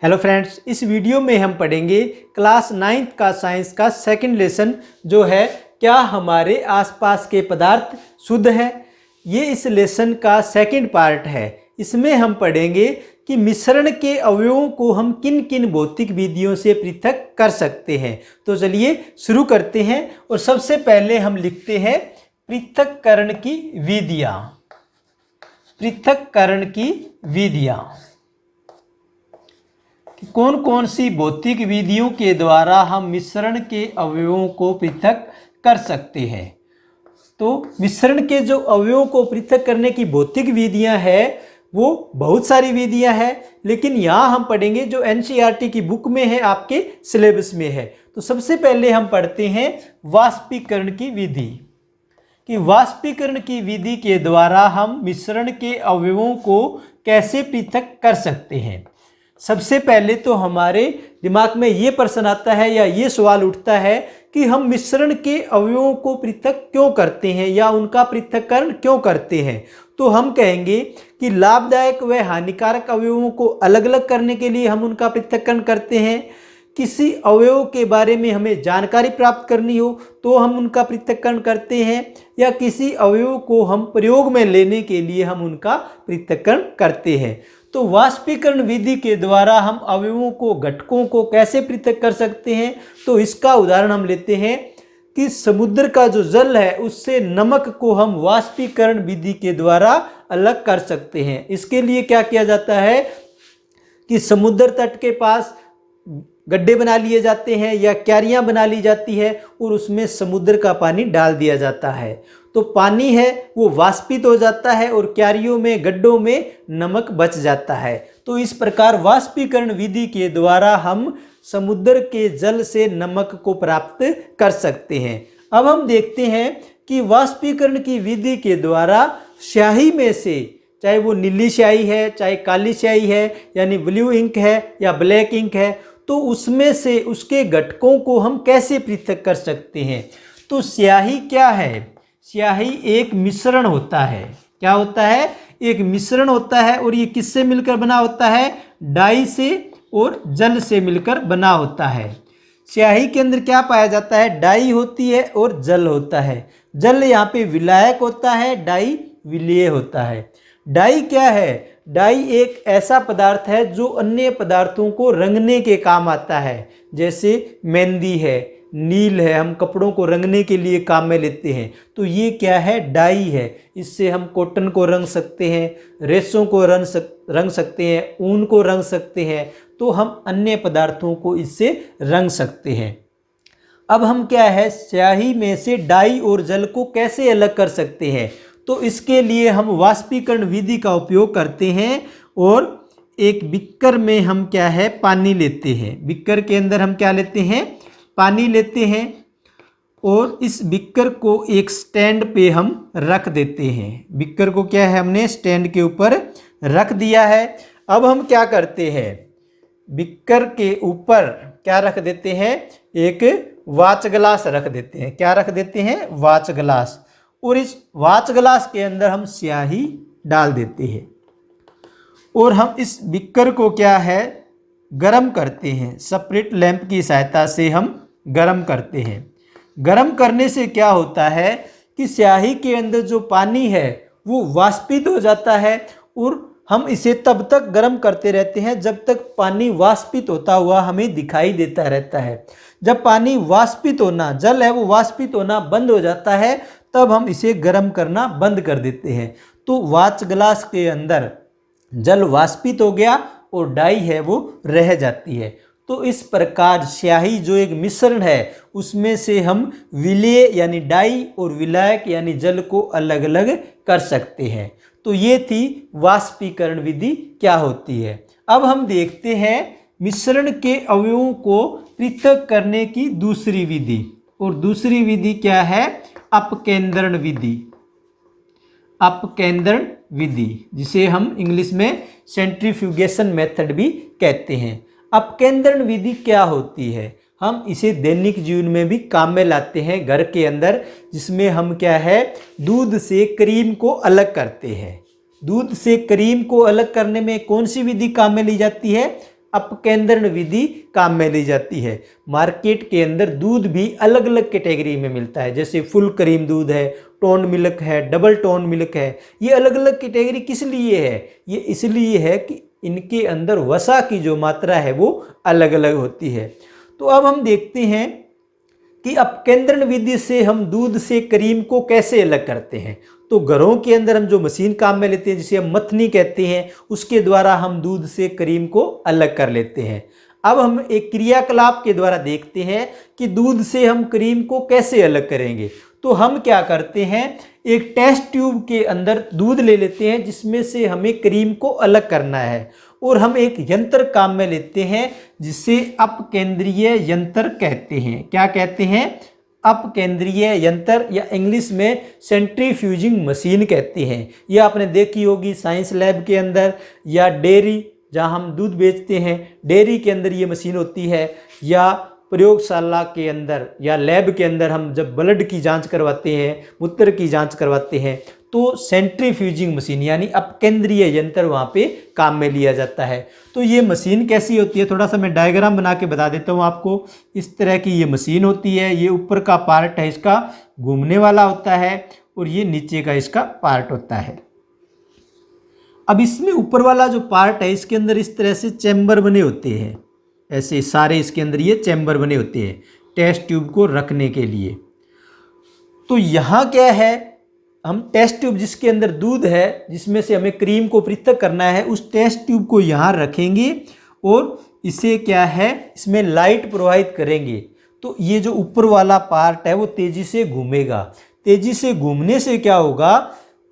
Hello friends, इस video में हम पढ़ेंगे क्लास 9th का साइंस का सेकंड लेसन जो है क्या हमारे आसपास के पदार्थ शुद्ध है। ये इस लेसन का सेकंड पार्ट है। इसमें हम पढ़ेंगे कि मिश्रण के अवयवों को हम किन किन भौतिक विधियों से पृथक कर सकते हैं। तो चलिए शुरू करते हैं और सबसे पहले हम लिखते हैं पृथक्करण की विधियाँ। पृथक्करण की विधियाँ कौन कौन सी भौतिक विधियों के द्वारा हम मिश्रण के अवयवों को पृथक कर सकते हैं। तो मिश्रण के जो अवयवों को पृथक करने की भौतिक विधियां हैं वो बहुत सारी विधियां हैं, लेकिन यहाँ हम पढ़ेंगे जो एनसीईआरटी की बुक में है, आपके सिलेबस में है। तो सबसे पहले हम पढ़ते हैं वाष्पीकरण की विधि कि वाष्पीकरण की विधि के द्वारा हम मिश्रण के अवयवों को कैसे पृथक कर सकते हैं। सबसे पहले तो हमारे दिमाग में ये प्रश्न आता है या ये सवाल उठता है कि हम मिश्रण के अवयवों को पृथक क्यों करते हैं या उनका पृथक्करण क्यों करते हैं। तो हम कहेंगे कि लाभदायक व हानिकारक अवयवों को अलग अलग करने के लिए हम उनका पृथक्करण करते हैं। किसी अवयव के बारे में हमें जानकारी प्राप्त करनी हो तो हम उनका पृथक्करण करते हैं, या किसी अवयव को हम प्रयोग में लेने के लिए हम उनका पृथक्करण करते हैं। तो वाष्पीकरण विधि के द्वारा हम अवयवों को, घटकों को कैसे पृथक कर सकते हैं। तो इसका उदाहरण हम लेते हैं कि समुद्र का जो जल है उससे नमक को हम वाष्पीकरण विधि के द्वारा अलग कर सकते हैं। इसके लिए क्या किया जाता है कि समुद्र तट के पास गड्ढे बना लिए जाते हैं या क्यारियां बना ली जाती है और उसमें समुद्र का पानी डाल दिया जाता है। तो पानी है वो वाष्पित हो जाता है और क्यारियों में, गड्ढों में नमक बच जाता है। तो इस प्रकार वाष्पीकरण विधि के द्वारा हम समुद्र के जल से नमक को प्राप्त कर सकते हैं। अब हम देखते हैं कि वाष्पीकरण की विधि के द्वारा स्याही में से, चाहे वो नीली स्याही है, चाहे काली स्याही है, यानी ब्लू इंक है या ब्लैक इंक है, तो उसमें से उसके घटकों को हम कैसे पृथक कर सकते हैं। तो स्याही क्या है? स्याही एक मिश्रण होता है। क्या होता है? एक मिश्रण होता है और ये किससे मिलकर बना होता है? डाई से और जल से मिलकर बना होता है। स्याही के अंदर क्या पाया जाता है? डाई होती है और जल होता है। जल यहाँ पे विलायक होता है, डाई विलेय होता है। डाई क्या है? डाई एक ऐसा पदार्थ है जो अन्य पदार्थों को रंगने के काम आता है। जैसे मेहंदी है, नील है, हम कपड़ों को रंगने के लिए काम में लेते हैं। तो ये क्या है? डाई है। इससे हम कॉटन को रंग सकते हैं, रेशों को रंग सकते हैं, ऊन को रंग सकते हैं। तो हम अन्य पदार्थों को इससे रंग सकते हैं। अब हम क्या है, स्याही में से डाई और जल को कैसे अलग कर सकते हैं। तो इसके लिए हम वाष्पीकरण विधि का उपयोग करते हैं और एक बिक्कर में हम क्या है, पानी लेते हैं। बिक्कर के अंदर हम क्या लेते हैं? पानी लेते हैं और इस बिक्कर को एक स्टैंड पे हम रख देते हैं। बिक्कर को क्या है, हमने स्टैंड के ऊपर रख दिया है। अब हम क्या करते हैं, बिक्कर के ऊपर क्या रख देते हैं? एक वाच ग्लास रख देते हैं। क्या रख देते हैं? Watch glass. और इस वाच ग्लास के अंदर हम स्याही डाल देते हैं और हम इस बिक्कर को क्या है, गरम करते हैं। सेपरेट लैंप की सहायता से हम गरम करते हैं। गरम करने से क्या होता है कि स्याही के अंदर जो पानी है वो वाष्पित हो जाता है और हम इसे तब तक गर्म करते रहते हैं जब तक पानी वाष्पित होता हुआ हमें दिखाई देता रहता है। जब पानी वाष्पित होना, जल है वो वाष्पित होना बंद हो जाता है, तब हम इसे गर्म करना बंद कर देते हैं। तो वाच ग्लास के अंदर जल वाष्पित हो गया और डाई है वो रह जाती है। तो इस प्रकार स्याही जो एक मिश्रण है उसमें से हम विलेय यानी डाई और विलायक यानी जल को अलग अलग कर सकते हैं। तो ये थी वाष्पीकरण विधि क्या होती है। अब हम देखते हैं मिश्रण के अवयवों को पृथक करने की दूसरी विधि, और दूसरी विधि क्या है? अपकेंद्रण विधि। अपकेंद्रण विधि, जिसे हम इंग्लिश में सेंट्रीफ्यूगेशन मेथड भी कहते हैं। अपकेंद्रण विधि क्या होती है? हम इसे दैनिक जीवन में भी काम में लाते हैं घर के अंदर, जिसमें हम क्या है, दूध से क्रीम को अलग करते हैं। दूध से क्रीम को अलग करने में कौन सी विधि काम में ली जाती है? अपकेंद्रण विधि काम में ली जाती है। मार्केट के अंदर दूध भी अलग अलग कैटेगरी में मिलता है, जैसे फुल क्रीम दूध है, टोन मिल्क है, डबल टोन मिल्क है। ये अलग अलग कैटेगरी किस लिए है? ये इसलिए है कि इनके अंदर वसा की जो मात्रा है वो अलग अलग होती है। तो अब हम देखते हैं कि अपकेंद्रण विधि से हम दूध से क्रीम को कैसे अलग करते हैं। तो घरों के अंदर हम जो मशीन काम में लेते हैं, जिसे हम मथनी कहते हैं, उसके द्वारा हम दूध से क्रीम को अलग कर लेते हैं। अब हम एक क्रियाकलाप के द्वारा देखते हैं कि दूध से हम क्रीम को कैसे अलग करेंगे। तो हम क्या करते हैं, एक टेस्ट ट्यूब के अंदर दूध ले लेते हैं जिसमें से हमें क्रीम को अलग करना है, और हम एक यंत्र काम में लेते हैं जिसे अपकेंद्रीय यंत्र कहते हैं। क्या कहते हैं? अपकेंद्रीय यंत्र, या इंग्लिश में सेंट्रीफ्यूजिंग मशीन कहते हैं। ये आपने देखी होगी साइंस लैब के अंदर, या डेयरी जहाँ हम दूध बेचते हैं, डेयरी के अंदर ये मशीन होती है, या प्रयोगशाला के अंदर या लैब के अंदर हम जब ब्लड की जांच करवाते हैं, मूत्र की जांच करवाते हैं, तो सेंट्रीफ्यूजिंग मशीन यानी अपकेंद्रीय यंत्र वहाँ पे काम में लिया जाता है। तो ये मशीन कैसी होती है, थोड़ा सा मैं डायग्राम बना के बता देता हूँ आपको। इस तरह की ये मशीन होती है। ये ऊपर का पार्ट है इसका घूमने वाला होता है, और ये नीचे का इसका पार्ट होता है। अब इसमें ऊपर वाला जो पार्ट है, इसके अंदर इस तरह से चैम्बर बने होते हैं, ऐसे सारे इसके अंदर ये चैम्बर बने होते हैं टेस्ट ट्यूब को रखने के लिए। तो यहाँ क्या है, हम टेस्ट ट्यूब जिसके अंदर दूध है, जिसमें से हमें क्रीम को पृथक करना है, उस टेस्ट ट्यूब को यहाँ रखेंगे और इसे क्या है, इसमें लाइट प्रवाहित करेंगे। तो ये जो ऊपर वाला पार्ट है वो तेज़ी से घूमेगा। तेज़ी से घूमने से क्या होगा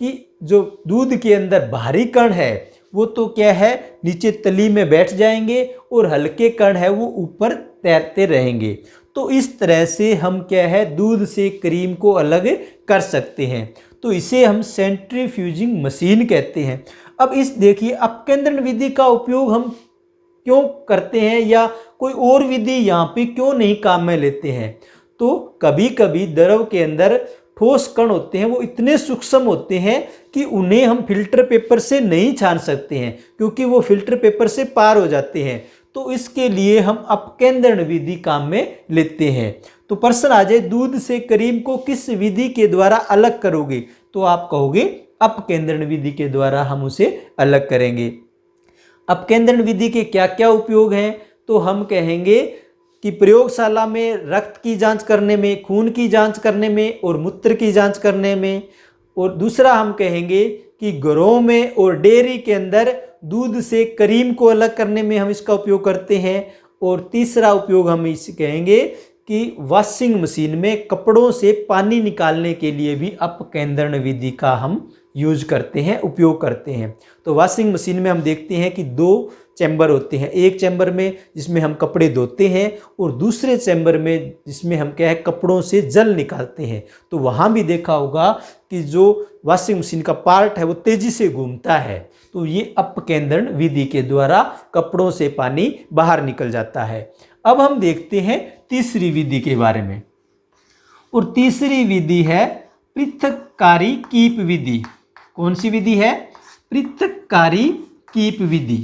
कि जो दूध के अंदर भारी कण है वो तो क्या है, नीचे तली में बैठ जाएंगे, और हल्के कण है वो ऊपर तैरते रहेंगे। तो इस तरह से हम क्या है, दूध से क्रीम को अलग कर सकते हैं। तो इसे हम सेंट्रीफ्यूजिंग मशीन कहते हैं। अब इस देखिए अपकेंद्रण विधि का उपयोग हम क्यों करते हैं, या कोई और विधि यहाँ पे क्यों नहीं काम में लेते हैं। तो कभी कभी द्रव के अंदर ठोस कण होते हैं, वो इतने सूक्ष्म होते हैं कि उन्हें हम फिल्टर पेपर से नहीं छान सकते हैं, क्योंकि वो फिल्टर पेपर से पार हो जाते हैं। तो इसके लिए हम अपकेंद्रण विधि काम में लेते हैं। तो प्रश्न आ जाए, दूध से क्रीम को किस विधि के द्वारा अलग करोगे? तो आप कहोगे अपकेंद्रण विधि के द्वारा हम उसे अलग करेंगे। अपकेंद्रण विधि के क्या क्या उपयोग हैं? तो हम कहेंगे कि प्रयोगशाला में रक्त की जांच करने में, खून की जांच करने में, और मूत्र की जांच करने में। और दूसरा हम कहेंगे कि घरों में और डेयरी के अंदर दूध से क्रीम को अलग करने में हम इसका उपयोग करते हैं। और तीसरा उपयोग हम इसे कहेंगे कि वॉशिंग मशीन में कपड़ों से पानी निकालने के लिए भी अपकेंद्रण विधि का हम यूज करते हैं, उपयोग करते हैं। तो वॉशिंग मशीन में हम देखते हैं कि 2 चैम्बर होते हैं, एक चैम्बर में जिसमें हम कपड़े धोते हैं, और दूसरे चैम्बर में जिसमें हम क्या है, कपड़ों से जल निकालते हैं। तो वहाँ भी देखा होगा कि जो वॉशिंग मशीन का पार्ट है वो तेज़ी से घूमता है। तो ये अपकेंद्रण विधि के द्वारा कपड़ों से पानी बाहर निकल जाता है। अब हम देखते हैं तीसरी विधि के बारे में, और तीसरी विधि है पृथक्कारी कीप विधि। कौन सी विधि है? पृथक्कारी कीप विधि।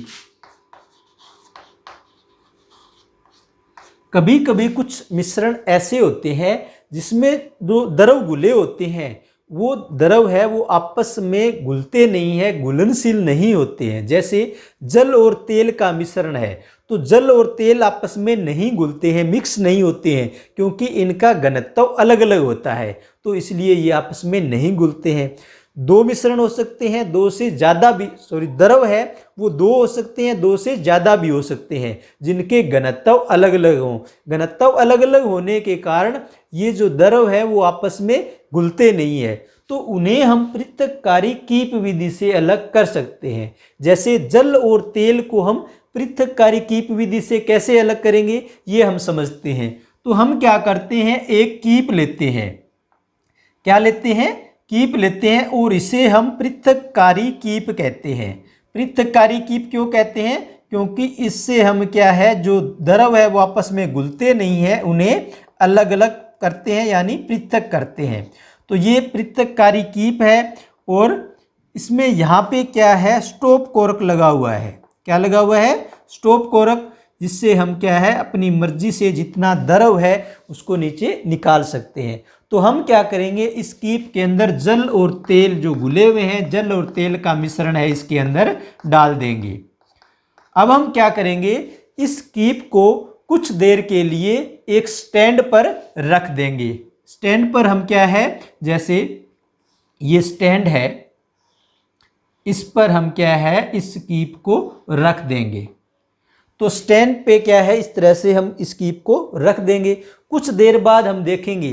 कभी कभी कुछ मिश्रण ऐसे होते हैं जिसमें जो द्रव घुले होते हैं, वो द्रव है वो आपस में घुलते नहीं है, घुलनशील नहीं होते हैं। जैसे जल और तेल का मिश्रण है, तो जल और तेल आपस में नहीं घुलते हैं, मिक्स नहीं होते हैं, क्योंकि इनका घनत्व अलग अलग होता है। तो इसलिए ये आपस में नहीं घुलते हैं। 2 मिश्रण हो सकते हैं, 2 से ज़्यादा भी, द्रव है वो 2 हो सकते हैं, 2 से ज़्यादा भी हो सकते हैं, जिनके घनत्व अलग अलग हों। घनत्व अलग अलग होने के कारण ये जो द्रव है वो आपस में घुलते नहीं है, तो उन्हें हम पृथक्कारी कीप विधि से अलग कर सकते हैं। जैसे जल और तेल को हम पृथक्कारी कीप विधि से कैसे अलग करेंगे, ये हम समझते हैं। तो हम क्या करते हैं, एक कीप लेते हैं। क्या लेते हैं? कीप लेते हैं, और इसे हम पृथक्कारी कीप कहते हैं। पृथक्कारी कीप क्यों कहते हैं? क्योंकि इससे हम क्या है, जो द्रव है वो आपस में घुलते नहीं है, उन्हें अलग अलग करते हैं, यानी पृथक करते हैं। तो ये पृथक्कारी कीप है, और इसमें यहाँ पे क्या है, स्टॉप कॉर्क लगा हुआ है। क्या लगा हुआ है? स्टॉप कोरक, जिससे हम क्या है अपनी मर्जी से जितना द्रव है उसको नीचे निकाल सकते हैं। तो हम क्या करेंगे, इस कीप के अंदर जल और तेल जो घुले हुए हैं, जल और तेल का मिश्रण है, इसके अंदर डाल देंगे। अब हम क्या करेंगे, इस कीप को कुछ देर के लिए एक स्टैंड पर रख देंगे। स्टैंड पर हम क्या है, जैसे ये स्टैंड है, इस पर हम क्या है इस कीप को रख देंगे। तो स्टैंड पे क्या है, इस तरह से हम इस कीप को रख देंगे। कुछ देर बाद हम देखेंगे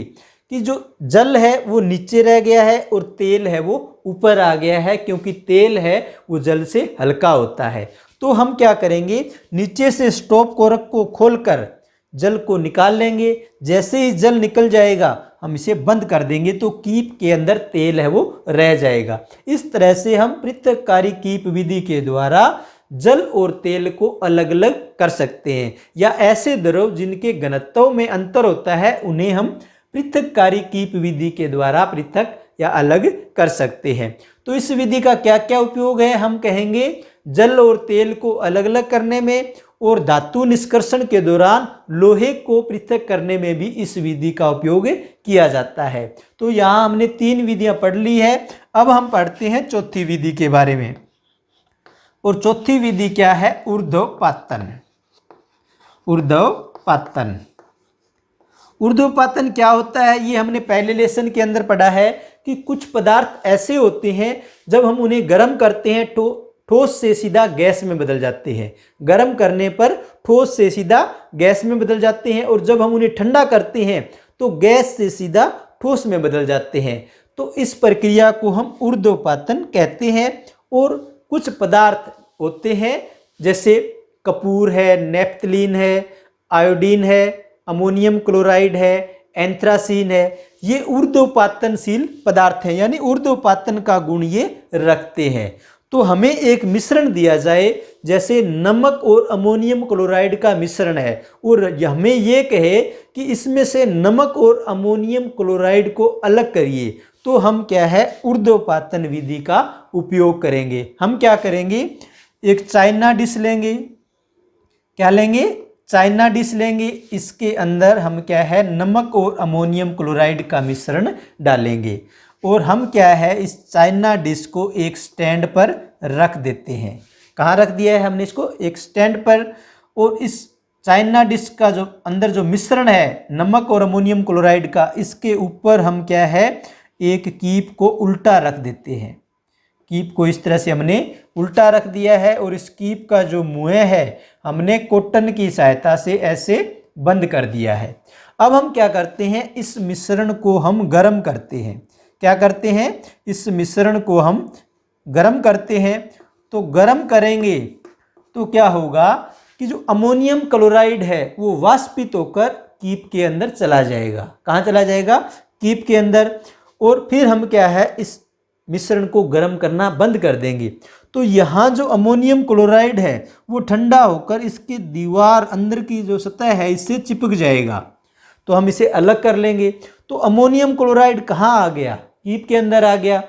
कि जो जल है वो नीचे रह गया है और तेल है वो ऊपर आ गया है, क्योंकि तेल है वो जल से हल्का होता है। तो हम क्या करेंगे, नीचे से स्टॉप कोरक को खोलकर जल को निकाल लेंगे। जैसे ही जल निकल जाएगा हम इसे बंद कर देंगे, तो कीप के अंदर तेल है वो रह जाएगा। इस तरह से हम पृथक्कारी कीप विधि के द्वारा जल और तेल को अलग अलग कर सकते हैं, या ऐसे द्रव जिनके घनत्व में अंतर होता है उन्हें हम पृथक्कारी कीप विधि के द्वारा पृथक या अलग कर सकते हैं। तो इस विधि का क्या क्या उपयोग है, हम कहेंगे जल और तेल को अलग अलग करने में, और धातु निष्कर्षण के दौरान लोहे को पृथक करने में भी इस विधि का उपयोग किया जाता है। तो यहाँ हमने 3 विधियां पढ़ ली है। अब हम पढ़ते हैं चौथी विधि के बारे में। और चौथी विधि क्या है, ऊर्ध्वपातन। ऊर्ध्वपातन, ऊर्ध्वपातन क्या होता है, ये हमने पहले लेसन के अंदर पढ़ा है कि कुछ पदार्थ ऐसे होते हैं जब हम उन्हें गर्म करते हैं तो ठोस से सीधा गैस में बदल जाते हैं। गर्म करने पर ठोस से सीधा गैस में बदल जाते हैं, और जब हम उन्हें ठंडा करते हैं तो गैस से सीधा ठोस में बदल जाते हैं। तो इस प्रक्रिया को हम ऊर्ध्वपातन कहते हैं। और कुछ पदार्थ होते हैं जैसे कपूर है, नेफ्थलीन है, आयोडीन है, अमोनियम क्लोराइड है, एंथ्रासीन है, ये ऊर्ध्वपातनशील पदार्थ हैं, यानी ऊर्ध्वपातन का गुण ये रखते हैं। तो हमें एक मिश्रण दिया जाए, जैसे नमक और अमोनियम क्लोराइड का मिश्रण है, और हमें ये कहे कि इसमें से नमक और अमोनियम क्लोराइड को अलग करिए, तो हम क्या है ऊर्ध्वपातन विधि का उपयोग करेंगे। हम क्या करेंगे, एक चाइना डिश लेंगे। क्या लेंगे, चाइना डिश लेंगे। इसके अंदर हम क्या है नमक और अमोनियम क्लोराइड का मिश्रण डालेंगे, और हम क्या है इस चाइना डिश को एक स्टैंड पर रख देते हैं। कहाँ रख दिया है हमने इसको, एक स्टैंड पर। और इस चाइना डिश का जो अंदर जो मिश्रण है नमक और अमोनियम क्लोराइड का, इसके ऊपर हम क्या है एक कीप को उल्टा रख देते हैं। कीप को इस तरह से हमने उल्टा रख दिया है, और इस कीप का जो मुंह है हमने कॉटन की सहायता से ऐसे बंद कर दिया है। अब हम क्या करते हैं, इस मिश्रण को हम गर्म करते हैं। क्या करते हैं, इस मिश्रण को हम गर्म करते हैं। तो गर्म करेंगे तो क्या होगा कि जो अमोनियम क्लोराइड है वो वाष्पित होकर कीप के अंदर चला जाएगा। कहाँ चला जाएगा, कीप के अंदर। और फिर हम क्या है इस मिश्रण को गर्म करना बंद कर देंगे। तो यहाँ जो अमोनियम क्लोराइड है वो ठंडा होकर इसकी दीवार अंदर की जो सतह है इससे चिपक जाएगा। तो हम इसे अलग कर लेंगे। तो अमोनियम क्लोराइड कहाँ आ गया, कीप के अंदर आ गया,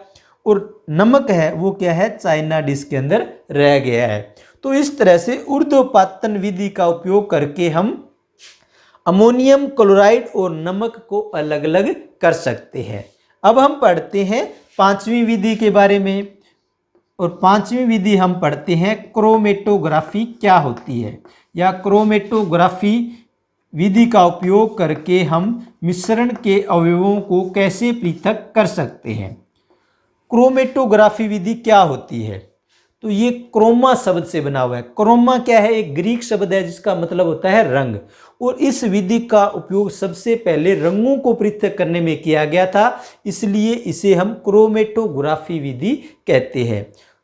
और नमक है वो क्या है चाइना डिश के अंदर रह गया है। तो इस तरह से ऊर्ध्वपातन विधि का उपयोग करके हम अमोनियम क्लोराइड और नमक को अलग अलग कर सकते हैं। अब हम पढ़ते हैं 5वीं विधि के बारे में। और 5वीं विधि हम पढ़ते हैं क्रोमेटोग्राफी क्या होती है, या क्रोमेटोग्राफी विधि का उपयोग करके हम मिश्रण के अवयवों को कैसे पृथक कर सकते हैं। क्रोमेटोग्राफी विधि क्या होती है, तो ये क्रोमा शब्द से बना हुआ है। क्रोमा क्या है, एक ग्रीक शब्द है जिसका मतलब होता है रंग। और इस विधि का उपयोग सबसे पहले रंगों को पृथक करने में किया गया था, इसलिए इसे हम क्रोमेटोग्राफी विधि कहते हैं।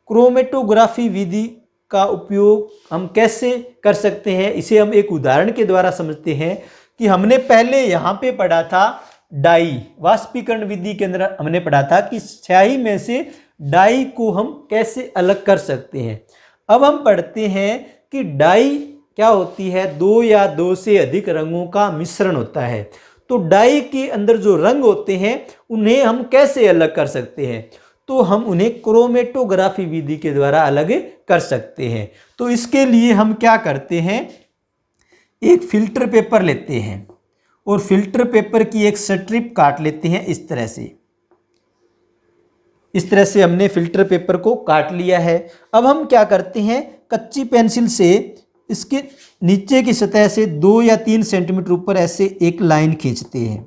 क्रोमेटोग्राफी विधि का उपयोग हम कैसे कर सकते हैं, इसे हम एक उदाहरण के द्वारा समझते हैं। कि हमने पहले यहाँ पे पढ़ा था डाई, वाष्पीकरण विधि के अंदर हमने पढ़ा था कि स्याही में से डाई को हम कैसे अलग कर सकते हैं। अब हम पढ़ते हैं कि डाई क्या होती है, 2 या 2 से अधिक रंगों का मिश्रण होता है। तो डाई के अंदर जो रंग होते हैं उन्हें हम कैसे अलग कर सकते हैं। तो हम उन्हें क्रोमेटोग्राफी विधि के द्वारा अलग कर सकते हैं। तो इसके लिए हम क्या करते हैं, एक फिल्टर पेपर लेते हैं और फिल्टर पेपर की एक स्ट्रिप काट लेते हैं इस तरह से। इस तरह से हमने फिल्टर पेपर को काट लिया है। अब हम क्या करते हैं, कच्ची पेंसिल से इसके नीचे की सतह से 2 या 3 सेंटीमीटर ऊपर ऐसे एक लाइन खींचते हैं।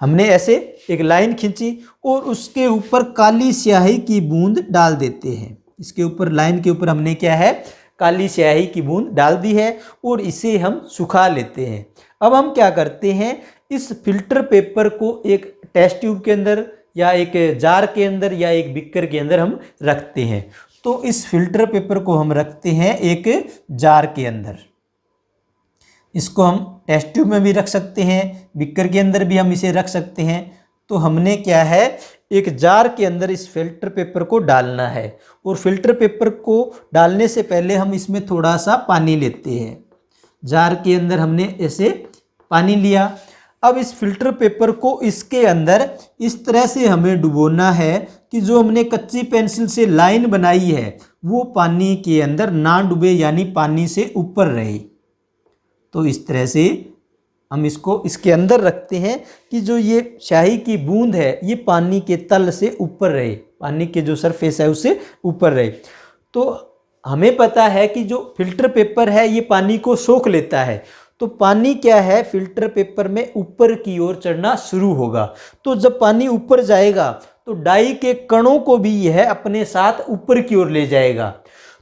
हमने ऐसे एक लाइन खींची और उसके ऊपर काली स्याही की बूंद डाल देते हैं। इसके ऊपर लाइन के ऊपर हमने क्या है, काली स्याही की बूंद डाल दी है और इसे हम सुखा लेते हैं। अब हम क्या करते हैं, इस फिल्टर पेपर को एक टेस्ट ट्यूब के अंदर या एक जार के अंदर या एक बिकर के अंदर हम रखते हैं। तो इस फिल्टर पेपर को हम रखते हैं एक जार के अंदर। इसको हम टेस्ट ट्यूब में भी रख सकते हैं, बिकर के अंदर भी हम इसे रख सकते हैं। तो हमने क्या है, एक जार के अंदर इस फिल्टर पेपर को डालना है और फिल्टर पेपर को डालने से पहले हम इसमें थोड़ा सा पानी लेते हैं। जार के अंदर हमने ऐसे पानी लिया। अब इस फिल्टर पेपर को इसके अंदर इस तरह से हमें डुबोना है कि जो हमने कच्ची पेंसिल से लाइन बनाई है वो पानी के अंदर ना डूबे, यानी पानी से ऊपर रहे। तो इस तरह से हम इसको इसके अंदर रखते हैं कि जो ये स्याही की बूंद है ये पानी के तल से ऊपर रहे, पानी के जो सरफेस है उससे ऊपर रहे। तो हमें पता है कि जो फिल्टर पेपर है ये पानी को सोख लेता है। तो पानी क्या है, फिल्टर पेपर में ऊपर की ओर चढ़ना शुरू होगा। तो जब पानी ऊपर जाएगा तो डाई के कणों को भी यह अपने साथ ऊपर की ओर ले जाएगा।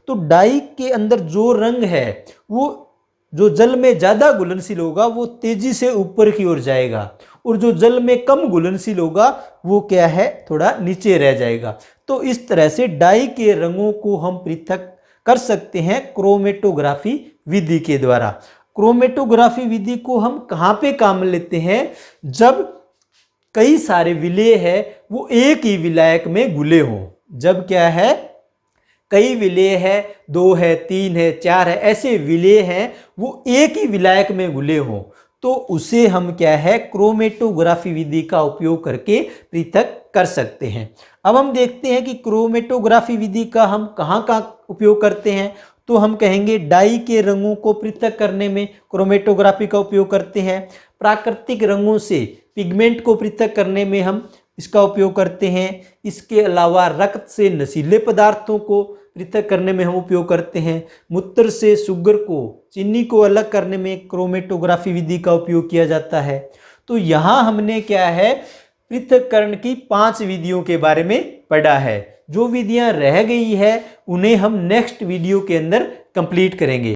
तो डाई के अंदर जो रंग है वो जो जल में ज़्यादा घुलनशील होगा वो तेजी से ऊपर की ओर जाएगा और जो जल में कम घुलनशील होगा वो क्या है, थोड़ा नीचे रह जाएगा। तो इस तरह से डाई के रंगों को हम पृथक कर सकते हैं क्रोमेटोग्राफी विधि के द्वारा। क्रोमेटोग्राफी विधि को हम कहाँ पे काम लेते हैं, जब कई सारे विलेय है वो एक ही विलायक में घुले हों। जब क्या है, कई विलेय है, 2 है, 3 है, 4 है, ऐसे विलेय हैं वो एक ही विलायक में घुले हों, तो उसे हम क्या है, क्रोमेटोग्राफी विधि का उपयोग करके पृथक कर सकते हैं। अब हम देखते हैं कि क्रोमेटोग्राफी विधि का हम कहाँ कहाँ उपयोग करते हैं। तो हम कहेंगे डाई के रंगों को पृथक करने में क्रोमेटोग्राफी का उपयोग करते हैं। प्राकृतिक रंगों से पिगमेंट को पृथक करने में हम इसका उपयोग करते हैं। इसके अलावा रक्त से नशीले पदार्थों को पृथक करने में हम उपयोग करते हैं। मूत्र से शुगर को, चीनी को अलग करने में क्रोमेटोग्राफी विधि का उपयोग किया जाता है। तो यहाँ हमने क्या है, पृथक्करण की 5 विधियों के बारे में पढ़ा है। जो विधियाँ रह गई है उन्हें हम नेक्स्ट वीडियो के अंदर कंप्लीट करेंगे।